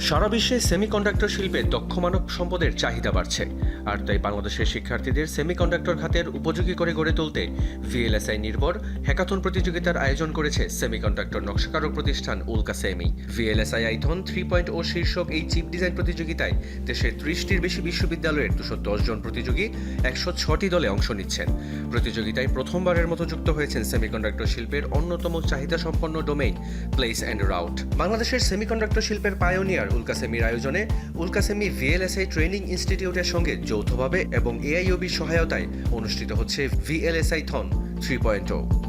সারা বিশ্বে সেমিকন্ডাক্টর শিল্পে দক্ষ মানব সম্পদের চাহিদা বাড়ছে, আর তাই বাংলাদেশের শিক্ষার্থীদের সেমিকন্ডাক্টর খাতের উপযোগী করে গড়ে তুলতে ভিএলএসআই নির্ভর হ্যাকাথন প্রতিযোগিতার আয়োজন করেছে সেমিকন্ডাক্টর নকশাকারক প্রতিষ্ঠান উল্কা সেমি। ভিএলএসআই আইথন 3.0 শীর্ষক এই চিপ ডিজাইন প্রতিযোগিতায় দেশের 30টির বেশি বিশ্ববিদ্যালয়ের 210 জন প্রতিযোগী 106টি দলে অংশ নিচ্ছেন। প্রতিযোগিতায় প্রথমবারের মতো যুক্ত হয়েছেন সেমিকন্ডাক্টর শিল্পের অন্যতম চাহিদা সম্পন্ন ডোমেইন প্লেস অ্যান্ড রাউট। বাংলাদেশের সেমিকন্ডাক্টর শিল্পের পায়োনিয়ার উল্কা সেমির আয়োজনে উল্কা সেমি ভিএলএসআই ট্রেনিং ইনস্টিটিউটের সঙ্গে যৌথভাবে এবং এআইওবির সহায়তায় অনুষ্ঠিত হচ্ছে ভিএলএসআই থন 3.0।